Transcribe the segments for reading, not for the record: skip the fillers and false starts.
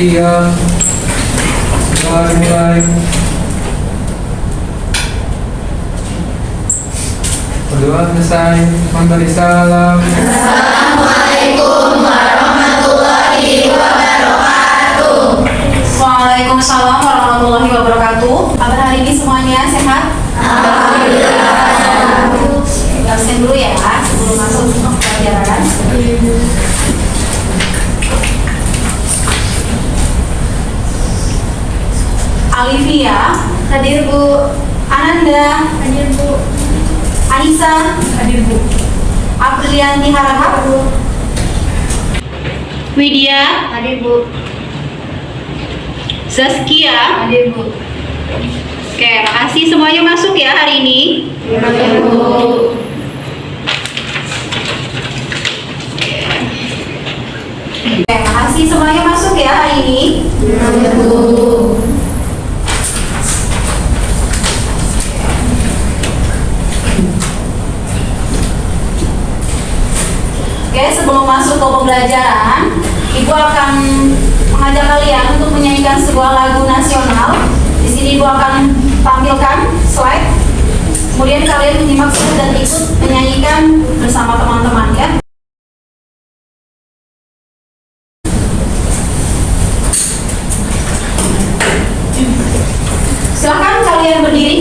siang. Mulai. Berdoa selesai, memberi salam. Assalamualaikum warahmatullahi wabarakatuh. Waalaikumsalam warahmatullahi wabarakatuh. Kabar hari ini semuanya sehat? Alhamdulillah. Absen dulu ya sebelum masuk pelajaran. Alivia, Hadir Bu. Ananda, Hadir Bu. Anissa, Hadir Bu. Aprilianti Harahap, Widya, Hadir Bu. Zaskia. Hadir Bu. Oke, makasih semuanya masuk ya hari ini. Hadir Bu. Oke, makasih semuanya masuk ya hari ini. Hadir Bu. Oke, sebelum masuk ke pembelajaran, Ibu akan mengajak kalian untuk menyanyikan sebuah lagu nasional. Di sini Ibu akan tampilkan slide. Kemudian kalian menyimak dan ikut menyanyikan bersama teman-teman ya. Silakan kalian berdiri.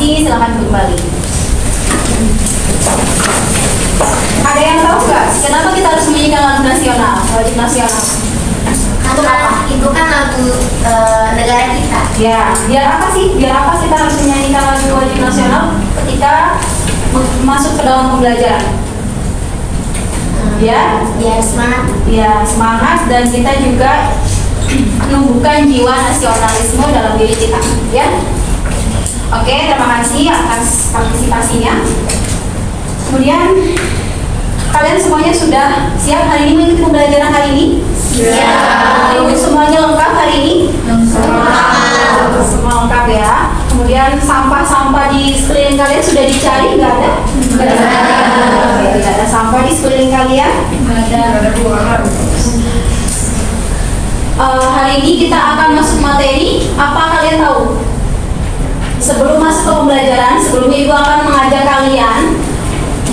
Silakan kembali. Ada yang tahu nggak kenapa kita harus menyanyikan lagu nasional, wajib nasional? Untuk apa? Itu kan lagu negara kita. Ya, biar apa sih? Biar apa kita harus menyanyikan lagu wajib nasional ketika masuk ke dalam pembelajaran? Biar semangat. Ya, semangat dan kita juga menumbuhkan jiwa nasionalisme dalam diri kita, ya. Oke, terima kasih atas partisipasinya. Kemudian kalian semuanya sudah siap hari ini mengikuti pembelajaran hari ini? Siap. Ini semuanya lengkap hari ini? Lengkap. Semua lengkap ya. Kemudian sampah-sampah di sekeliling kalian sudah dicari? Nggak ada? Nggak ada. Tidak ada sampah di sekeliling kalian? Nggak ada. Hari ini kita akan masuk materi. Apa kalian tahu? Sebelum masuk ke pembelajaran, sebelumnya Ibu akan mengajak kalian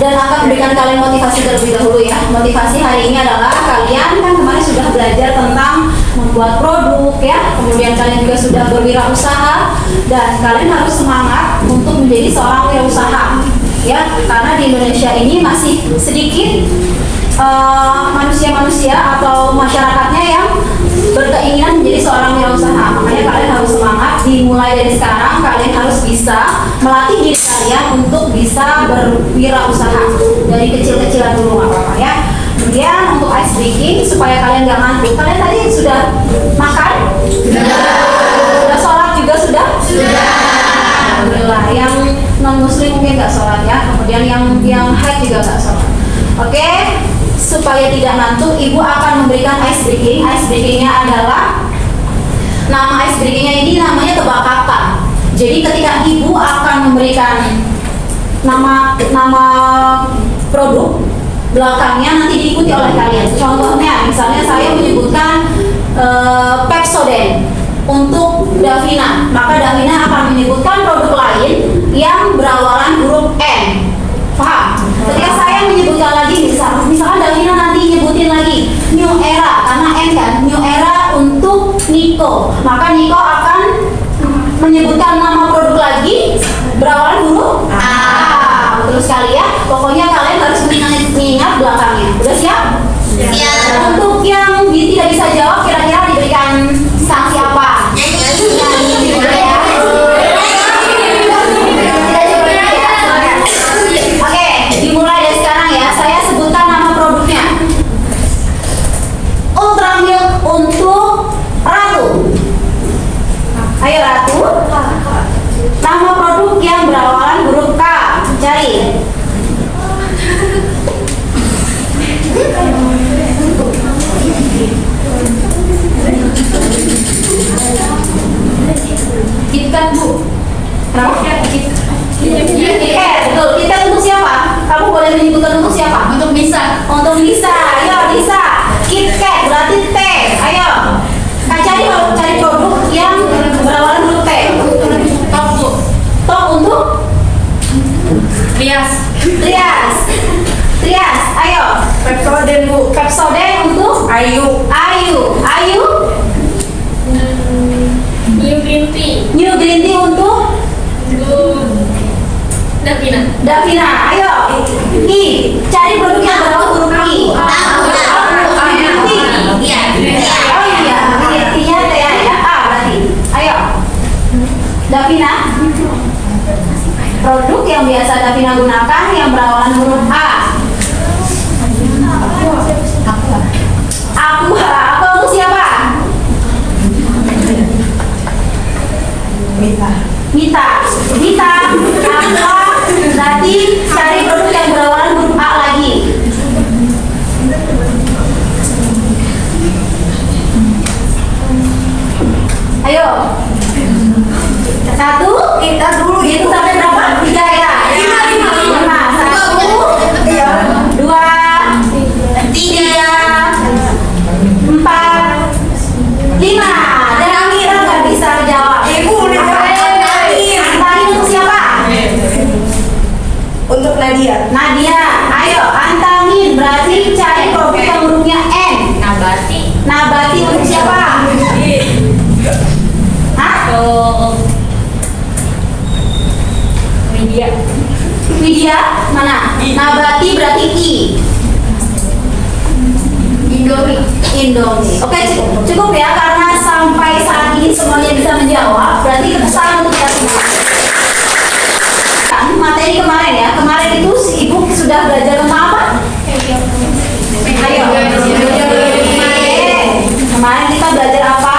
dan akan memberikan kalian motivasi terlebih dahulu ya. Motivasi hari ini adalah kalian kan kemarin sudah belajar tentang membuat produk ya, kemudian kalian juga sudah berwirausaha dan kalian harus semangat untuk menjadi seorang wirausaha ya, karena di Indonesia ini masih sedikit manusia-manusia atau masyarakatnya yang berkeinginan menjadi seorang wirausaha. Makanya kalian harus semangat, dimulai dari sekarang kalian harus bisa melatih diri kalian untuk bisa berwirausaha dari kecil-kecilan dulu, nggak apa-apa ya. Kemudian untuk ice breaking supaya kalian gak ngantuk. Kalian tadi sudah makan? Sudah sholat juga sudah? Alhamdulillah. Yang non muslim mungkin gak sholat ya. Kemudian yang haid juga gak sholat. Oke, supaya tidak ngantuk, ibu akan memberikan ice breaking. Ice breakingnya adalah, nama ice breakingnya ini namanya tebak kata. Jadi ketika ibu akan memberikan nama produk, belakangnya nanti diikuti oleh kalian. Contohnya, misalnya saya menyebutkan Pepsodent untuk Davina, maka Davina akan menyebutkan produk lain yang berawalan huruf N. Paham? Ketika saya menyebutkan lagi, misalkan Davina nanti nyebutin lagi New Era, karena N kan, New Era untuk Niko, maka Niko akan menyebutkan nama produk lagi berawalan huruf A. Terus sekali ya, pokoknya kalian harus mengingat belakangnya. Udah siap? Siap. Untuk yang tidak bisa jawab, kira-kira diberikan sanksi apa? Oke, dimulai dari sekarang ya. Saya sebutkan nama produknya. Ultra Milk untuk Ratu. Ayo Ratu. Nama produk yang berawalan huruf K. Cari. KitKat Bu. Kenapa? KitKat, betul. KitKat untuk siapa? Kamu boleh menyebutkan untuk siapa? Untuk Lisa. Untuk Lisa. Ayo Lisa. KitKat berarti T. Ayo. Cari produk yang berawalan huruf T. Top Bu. Top untuk Trias. Ayo. Pepsodent Bu. Pepsodent untuk Ayu. New Green Tea untuk Davina. Ayo. I. Cari produk yang berawalan huruf I. Oh iya. T-nya T ya. A berarti. Ayo. Davina. Produk yang biasa Davina gunakan yang berawalan huruf A. Aqua untuk siapa? Mita. Aqua. Berarti cari produk yang berawalan huruf A lagi. Ayo. 1. Kita dulu. Itu sampai berapa? 3 ya? 5. 1, 2, 3, 4, 5. Dan Amira nggak bisa jawab. Antangin untuk siapa? Untuk Nadia. Ayo antangin. Berarti cari produk yang hurufnya N. Nabati untuk siapa? Hah? Widya mana? Nabati berarti I. Indomie. Oke, cukup ya, karena sampai saat ini semuanya bisa menjawab. Berarti kesalahan untuk kita semua. Materi kemarin ya. Kemarin itu si ibu sudah belajar tentang apa? Ayo. Kemarin kita belajar apa?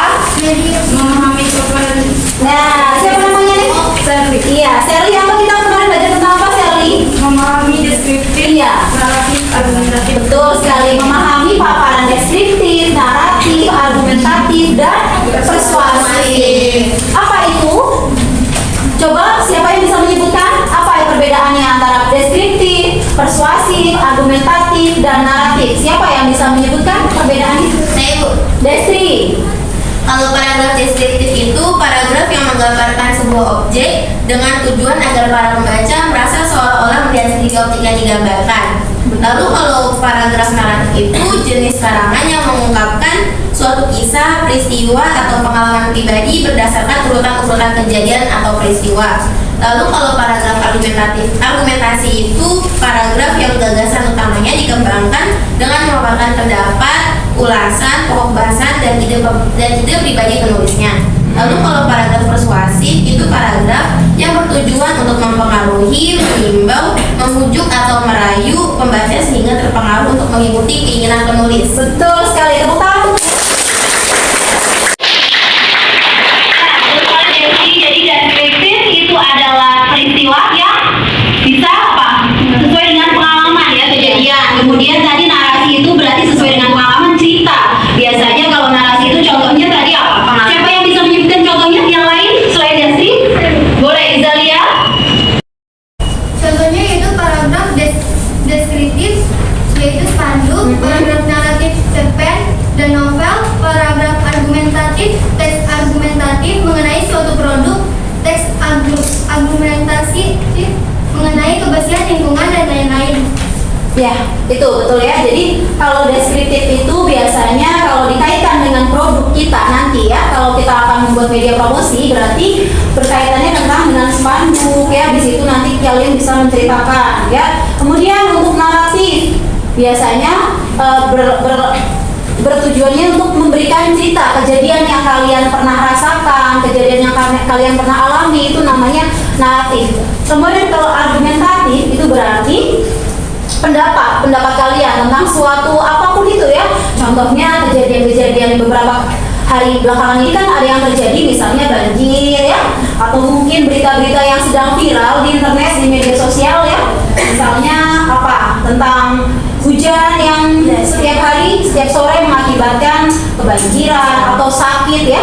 Memahami program. Nah, siapa namanya nih? Serli. Iya, Serli. Apa kita kemarin belajar tentang apa, Serli? Memahami deskriptif. Iya. Naratif, argumentatif. Betul sekali, memahami paparan deskriptif, naratif, argumentatif, dan persuasif. Apa itu? Coba siapa yang bisa menyebutkan apa ya perbedaannya antara deskriptif, persuasif, argumentatif, dan naratif? Siapa yang bisa menyebutkan perbedaannya? Saya Bu. Destri. Kalau paragraf deskriptif itu paragraf yang menggambarkan sebuah objek dengan tujuan agar para pembaca merasa seolah-olah melihat sendiri objek yang digambarkan. Lalu kalau paragraf naratif itu jenis karangan yang mengungkapkan suatu kisah, peristiwa, atau pengalaman pribadi berdasarkan urutan-urutan kejadian atau peristiwa. Lalu kalau paragraf argumentasi itu paragraf yang gagasan utamanya dikembangkan dengan memaparkan pendapat, ulasan, pokok bahasan, dan ide pribadi penulisnya. Lalu kalau paragraf persuasif itu paragraf yang bertujuan untuk mempengaruhi, mengimbau, memujuk atau merayu pembaca sehingga terpengaruh untuk mengikuti keinginan penulis. Betul sekali, tepuk tangan. Jadi deskriptif itu adalah peristiwa yang bisa apa? Sesuai dengan pengalaman ya, kejadian. Kemudian tadi narasi itu berarti sesuai dengan pengalaman cerita. Biasanya kalau narasi itu contohnya tadi apa? Siapa yang bisa menyebutkan contohnya yang lain selain deskriptif? Boleh Izalia? Contohnya yaitu paragraf deskriptif, yaitu spanduk, paragraf naratif cerpen dan novel, paragraf argumentatif, teks argumentatif mengenai suatu produk, teks argumentasi mengenai kebersihan lingkungan dan lain-lain. Ya, itu betul ya. Jadi kalau deskriptif itu biasanya kalau dikaitkan dengan produk kita nanti ya, kalau kita akan membuat media promosi berarti berkaitannya dengan spanduk ya. Di situ nanti kalian bisa menceritakan ya. Kemudian untuk naratif biasanya bertujuannya untuk memberikan cerita kejadian yang kalian pernah rasakan, kejadian yang kalian pernah alami, itu namanya naratif. Kemudian kalau argumentatif itu berarti pendapat kalian tentang suatu apapun itu ya. Contohnya kejadian-kejadian beberapa hari belakangan ini kan ada yang terjadi, misalnya banjir ya, atau mungkin berita-berita yang sedang viral di internet, di media sosial ya. Misalnya apa? Tentang hujan yang setiap hari, setiap sore mengakibatkan kebanjiran atau sakit ya.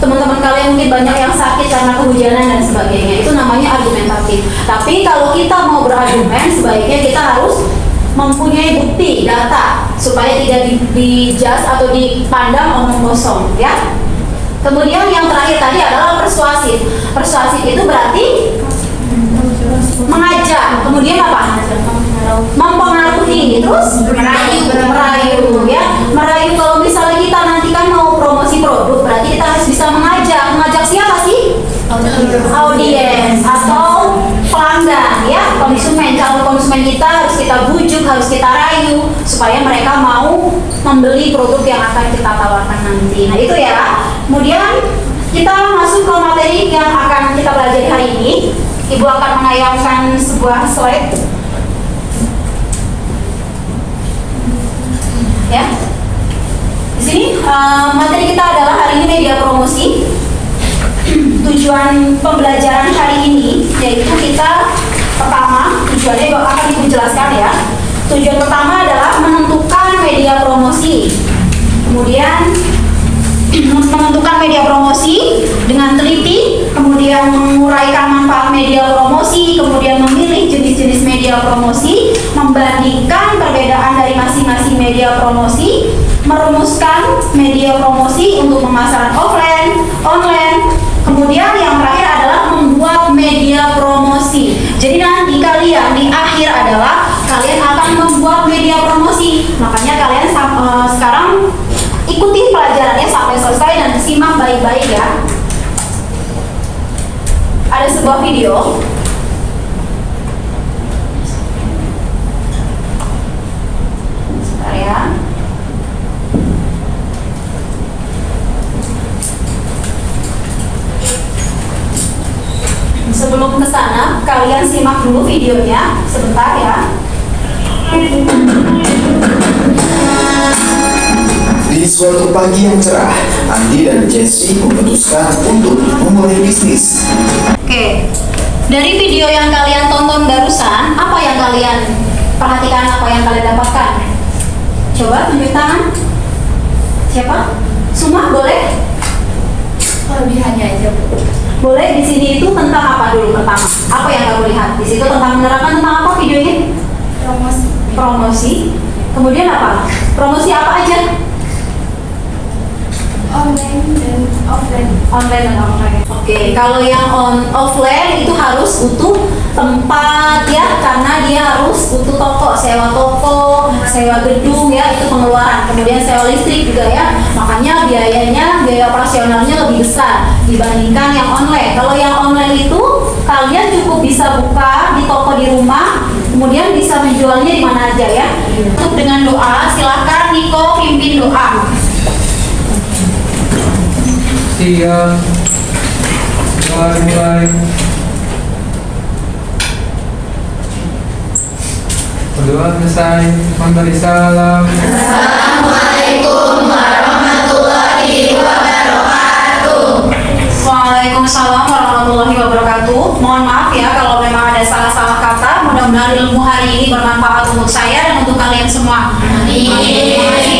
Teman-teman kalian mungkin banyak yang sakit karena kehujanan dan sebagainya. Itu namanya argumentatif. Tapi kalau kita mau berargumen, sebaiknya kita harus mempunyai bukti, data, supaya tidak dijudge atau dipandang omong kosong ya. Kemudian yang terakhir tadi adalah persuasif. Persuasif itu berarti mengajak, kemudian apa? Mempengaruhi, terus merayu ya. Merayu kalau misalnya kita nanti kan mau promosi produk, berarti kita harus bisa mengajak siapa sih? Audiens atau pelanggan ya, konsumen. Calon konsumen kita harus kita bujuk, harus kita rayu supaya mereka mau membeli produk yang akan kita tawarkan nanti. Nah itu ya. Kemudian kita masuk ke materi yang akan kita pelajari hari ini. Ibu akan menayangkan sebuah slide ya. Di sini materi kita adalah hari ini media promosi. Tujuan pembelajaran hari ini yaitu kita pertama, tujuannya akan Ibu jelaskan ya. Tujuan pertama adalah menentukan media promosi. Kemudian menentukan media promosi dengan teliti, kemudian menguraikan manfaat media promosi, kemudian memilih jenis-jenis media promosi, membandingkan perbedaan dari masing-masing media promosi, merumuskan media promosi untuk pemasaran offline, online, kemudian yang terakhir adalah membuat media promosi. Jadi nanti kalian di akhir adalah kalian akan membuat media promosi. Makanya kalian sekarang ikuti pelajarannya sampai selesai dan simak baik-baik ya. Ada sebuah video. Sebentar ya. Sebelum ke sana, kalian simak dulu videonya sebentar ya. Di suatu pagi yang cerah, Andi dan Jessie memutuskan untuk memulai bisnis. Oke, dari video yang kalian tonton barusan, apa yang kalian perhatikan, apa yang kalian dapatkan? Coba tunjuk tangan. Siapa? Suma, boleh? Kelebihannya aja Bu. Boleh. Di sini itu tentang apa dulu pertama? Apa yang kamu lihat? Di situ tentang menerangkan tentang apa videonya? Promosi. Promosi. Kemudian apa? Promosi apa aja? Online dan offline. Online dan offline. Oke, kalau yang offline itu harus butuh tempat ya, karena dia harus butuh toko, sewa gedung ya, itu pengeluaran. Kemudian sewa listrik juga ya, makanya biaya operasionalnya lebih besar dibandingkan yang online. Kalau yang online itu kalian cukup bisa buka di toko di rumah, kemudian bisa menjualnya di mana aja ya. Untuk dengan doa, silahkan Niko pimpin doa. Siap. Mulai. berdoa selesai. Memberi salam. Assalamualaikum warahmatullahi wabarakatuh. Waalaikumsalam warahmatullahi wabarakatuh. Mohon maaf ya kalau memang ada salah-salah kata. Mudah-mudahan ilmu hari ini bermanfaat untuk saya dan untuk kalian semua. Amin.